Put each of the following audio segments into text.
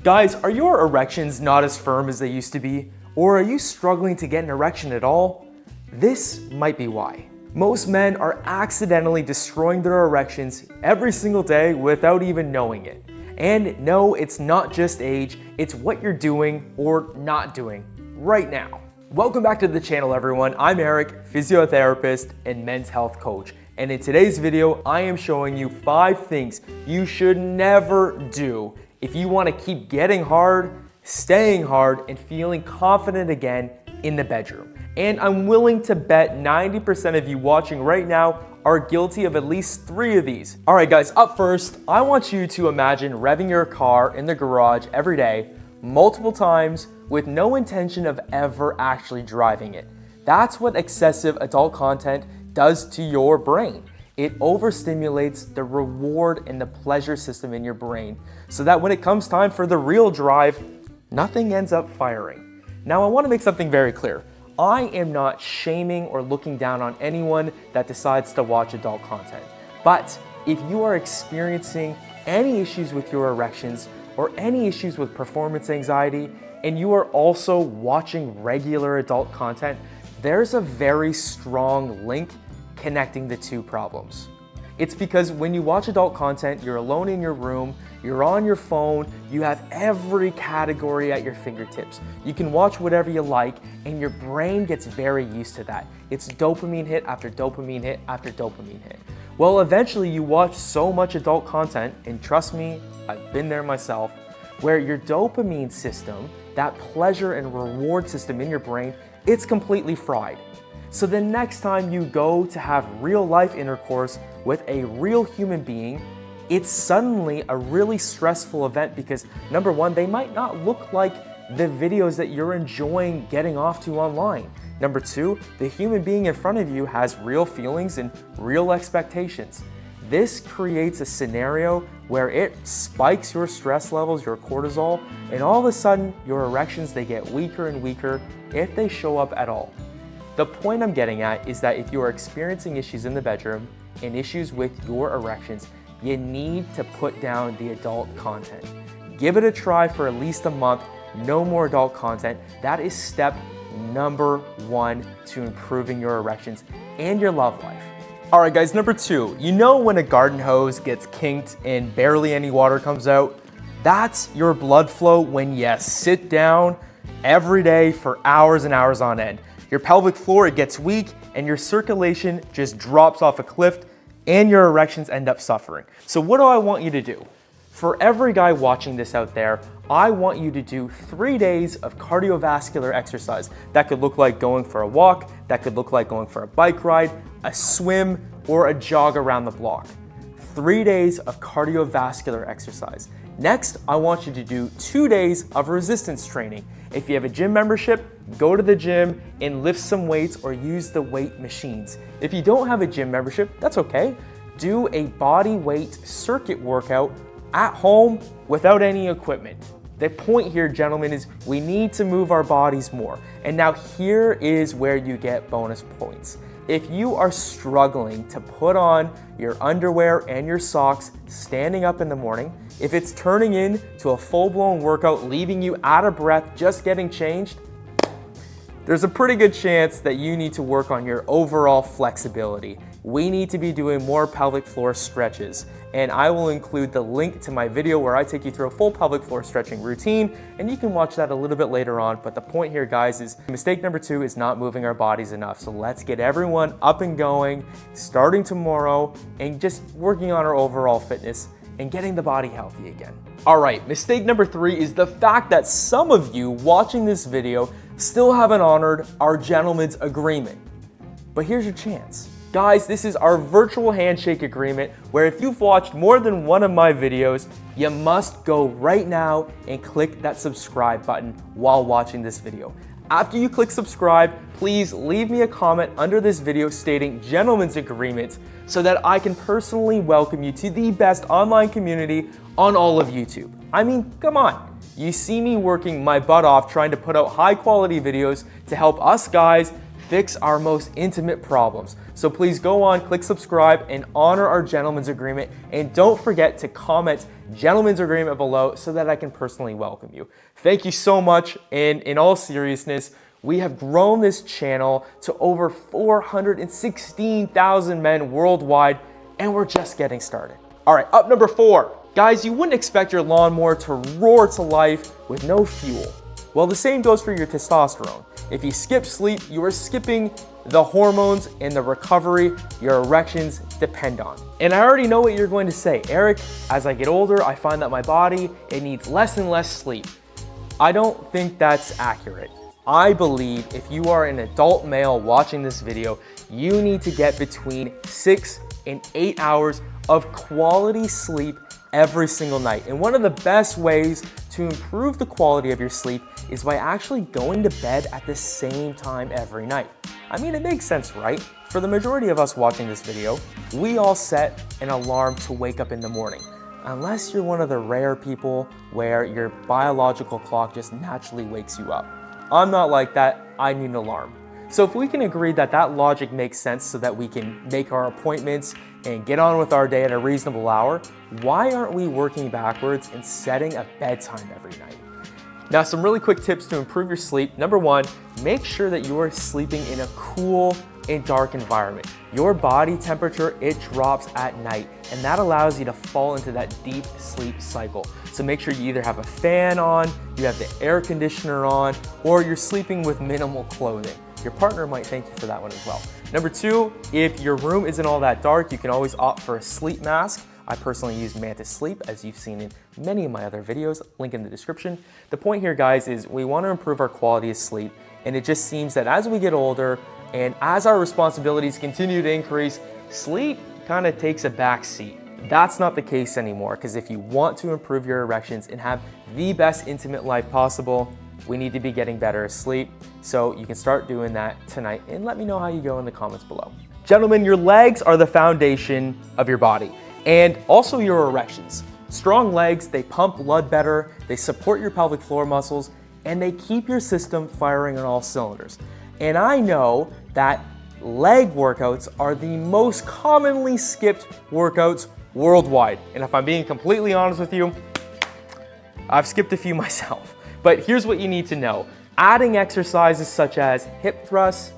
Guys, are your erections not as firm as they used to be? Or are you struggling to get an erection at all? This might be why. Most men are accidentally destroying their erections every single day without even knowing it. And no, it's not just age, it's what you're doing or not doing right now. Welcome back to the channel, everyone. I'm Eric, physiotherapist and men's health coach. And in today's video, I am showing you 5 things you should never do if you want to keep getting hard, staying hard, and feeling confident again in the bedroom. And I'm willing to bet 90% of you watching right now are guilty of at least 3 of these. All right, guys, up first, I want you to imagine revving your car in the garage every day, multiple times, with no intention of ever actually driving it. That's what excessive adult content does to your brain. It overstimulates the reward and the pleasure system in your brain so that when it comes time for the real drive, nothing ends up firing. Now, I want to make something very clear. I am not shaming or looking down on anyone that decides to watch adult content. But if you are experiencing any issues with your erections or any issues with performance anxiety, and you are also watching regular adult content, there's a very strong link connecting the 2 problems. It's because when you watch adult content, you're alone in your room, you're on your phone, you have every category at your fingertips. You can watch whatever you like, and your brain gets very used to that. It's dopamine hit after dopamine hit after dopamine hit. Well, eventually you watch so much adult content, and trust me, I've been there myself, where your dopamine system, that pleasure and reward system in your brain, it's completely fried. So the next time you go to have real life intercourse with a real human being, it's suddenly a really stressful event because number 1, they might not look like the videos that you're enjoying getting off to online. Number 2, the human being in front of you has real feelings and real expectations. This creates a scenario where it spikes your stress levels, your cortisol, and all of a sudden your erections, they get weaker and weaker if they show up at all. The point I'm getting at is that if you are experiencing issues in the bedroom and issues with your erections, you need to put down the adult content. Give it a try for at least a month, no more adult content. That is step number 1 to improving your erections and your love life. All right, guys, number 2, you know when a garden hose gets kinked and barely any water comes out? That's your blood flow when you sit down every day for hours and hours on end. Your pelvic floor, it gets weak and your circulation just drops off a cliff and your erections end up suffering. So what do I want you to do? For every guy watching this out there, I want you to do 3 days of cardiovascular exercise. That could look like going for a walk, that could look like going for a bike ride, a swim, or a jog around the block. 3 days of cardiovascular exercise. Next, I want you to do 2 days of resistance training. If you have a gym membership, go to the gym and lift some weights or use the weight machines. If you don't have a gym membership, that's okay. Do a body weight circuit workout at home without any equipment. The point here, gentlemen, is we need to move our bodies more. And now here is where you get bonus points. If you are struggling to put on your underwear and your socks standing up in the morning, if it's turning into a full-blown workout, leaving you out of breath just getting changed, there's a pretty good chance that you need to work on your overall flexibility. We need to be doing more pelvic floor stretches, and I will include the link to my video where I take you through a full pelvic floor stretching routine, and you can watch that a little bit later on. But the point here, guys, is mistake number 2 is not moving our bodies enough. So let's get everyone up and going, starting tomorrow, and just working on our overall fitness and getting the body healthy again. All right, mistake number 3 is the fact that some of you watching this video still haven't honored our gentleman's agreement. But here's your chance. Guys, this is our virtual handshake agreement where if you've watched more than one of my videos, you must go right now and click that subscribe button while watching this video. After you click subscribe, please leave me a comment under this video stating gentleman's agreement so that I can personally welcome you to the best online community on all of YouTube. I mean, come on. You see me working my butt off trying to put out high quality videos to help us guys fix our most intimate problems. So please go on, click subscribe, and honor our gentleman's agreement. And don't forget to comment gentleman's agreement below so that I can personally welcome you. Thank you so much. And in all seriousness, we have grown this channel to over 416,000 men worldwide, and we're just getting started. All right, up number 4. Guys, you wouldn't expect your lawnmower to roar to life with no fuel. Well, the same goes for your testosterone. If you skip sleep, you are skipping the hormones and the recovery your erections depend on. And I already know what you're going to say. Eric, as I get older, I find that my body, it needs less and less sleep. I don't think that's accurate. I believe if you are an adult male watching this video, you need to get between 6 and 8 hours of quality sleep every single night. And one of the best ways to improve the quality of your sleep is by actually going to bed at the same time every night. I mean, it makes sense, right? For the majority of us watching this video, we all set an alarm to wake up in the morning. Unless you're one of the rare people where your biological clock just naturally wakes you up. I'm not like that, I need an alarm. So if we can agree that that logic makes sense so that we can make our appointments and get on with our day at a reasonable hour, why aren't we working backwards and setting a bedtime every night? Now, some really quick tips to improve your sleep. Number 1, make sure that you are sleeping in a cool and dark environment. Your body temperature, it drops at night, and that allows you to fall into that deep sleep cycle. So make sure you either have a fan on, you have the air conditioner on, or you're sleeping with minimal clothing. Your partner might thank you for that one as well. Number 2, if your room isn't all that dark, you can always opt for a sleep mask. I personally use Mantis Sleep, as you've seen in many of my other videos, link in the description. The point here, guys, is we want to improve our quality of sleep, and it just seems that as we get older and as our responsibilities continue to increase, sleep kind of takes a back seat. That's not the case anymore, because if you want to improve your erections and have the best intimate life possible, we need to be getting better at sleep. So you can start doing that tonight, and let me know how you go in the comments below. Gentlemen, your legs are the foundation of your body and also your erections. Strong legs, they pump blood better, they support your pelvic floor muscles, and they keep your system firing on all cylinders. And I know that leg workouts are the most commonly skipped workouts worldwide. And if I'm being completely honest with you, I've skipped a few myself. But here's what you need to know. Adding exercises such as hip thrusts,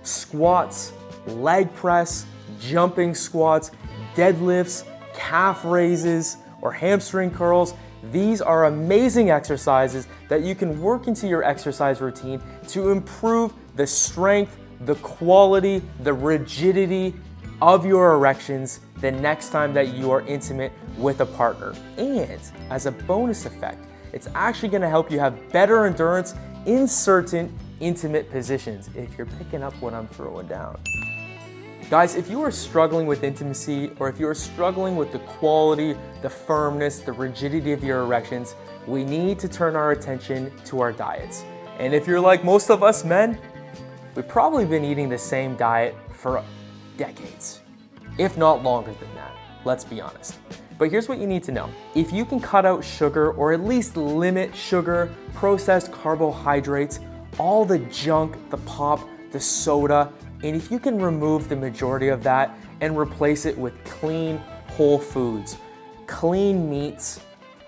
squats, leg press, jumping squats, deadlifts, calf raises, or hamstring curls, these are amazing exercises that you can work into your exercise routine to improve the strength, the quality, the rigidity of your erections the next time that you are intimate with a partner. And as a bonus effect, it's actually going to help you have better endurance in certain intimate positions, if you're picking up what I'm throwing down. Guys, if you are struggling with intimacy, or if you are struggling with the quality, the firmness, the rigidity of your erections, we need to turn our attention to our diets. And if you're like most of us men, we've probably been eating the same diet for decades, if not longer than that, let's be honest. But here's what you need to know. If you can cut out sugar, or at least limit sugar, processed carbohydrates, all the junk, the pop, the soda, and if you can remove the majority of that and replace it with clean, whole foods, clean meats,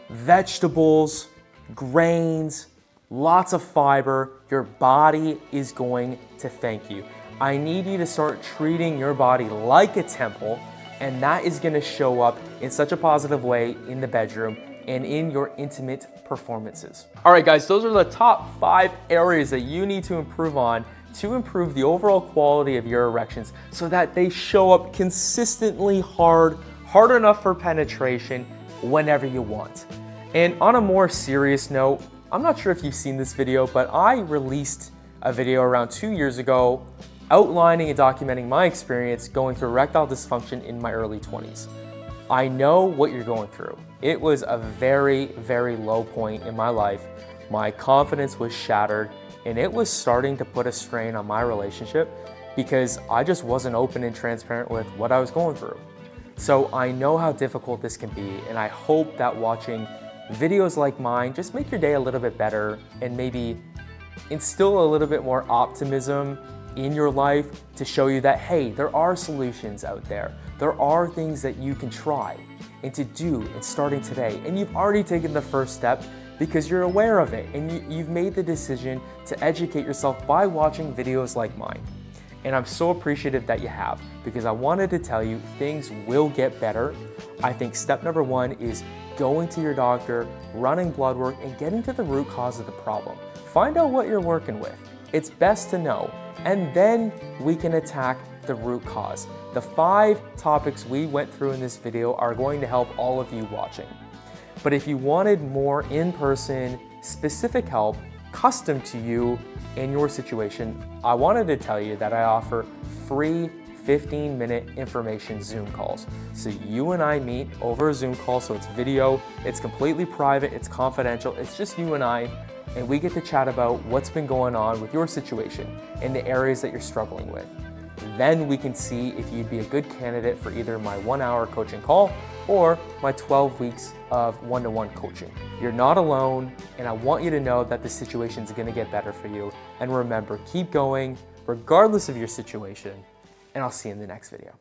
vegetables, grains, lots of fiber, your body is going to thank you. I need you to start treating your body like a temple, and that is going to show up in such a positive way in the bedroom and in your intimate performances. All right, guys, those are the top 5 areas that you need to improve on to improve the overall quality of your erections so that they show up consistently hard enough for penetration whenever you want. And on a more serious note, I'm not sure if you've seen this video, but I released a video around 2 years ago outlining and documenting my experience going through erectile dysfunction in my early 20s. I know what you're going through. It was a very, very low point in my life. My confidence was shattered, and it was starting to put a strain on my relationship because I just wasn't open and transparent with what I was going through. So I know how difficult this can be, and I hope that watching videos like mine just make your day a little bit better and maybe instill a little bit more optimism in your life to show you that, hey, there are solutions out there. There are things that you can try and to do and starting today. And you've already taken the first step because you're aware of it and you've made the decision to educate yourself by watching videos like mine. And I'm so appreciative that you have, because I wanted to tell you things will get better. I think step number one is going to your doctor, running blood work, and getting to the root cause of the problem. Find out what you're working with. It's best to know, and then we can attack the root cause. The 5 topics we went through in this video are going to help all of you watching. But if you wanted more in-person, specific help, custom to you in your situation, I wanted to tell you that I offer free 15-minute information Zoom calls. So you and I meet over a Zoom call, so it's video, it's completely private, it's confidential, it's just you and I, and we get to chat about what's been going on with your situation and the areas that you're struggling with. Then we can see if you'd be a good candidate for either my 1-hour coaching call or my 12 weeks of one-to-one coaching. You're not alone, and I want you to know that the situation's gonna get better for you. And remember, keep going regardless of your situation, and I'll see you in the next video.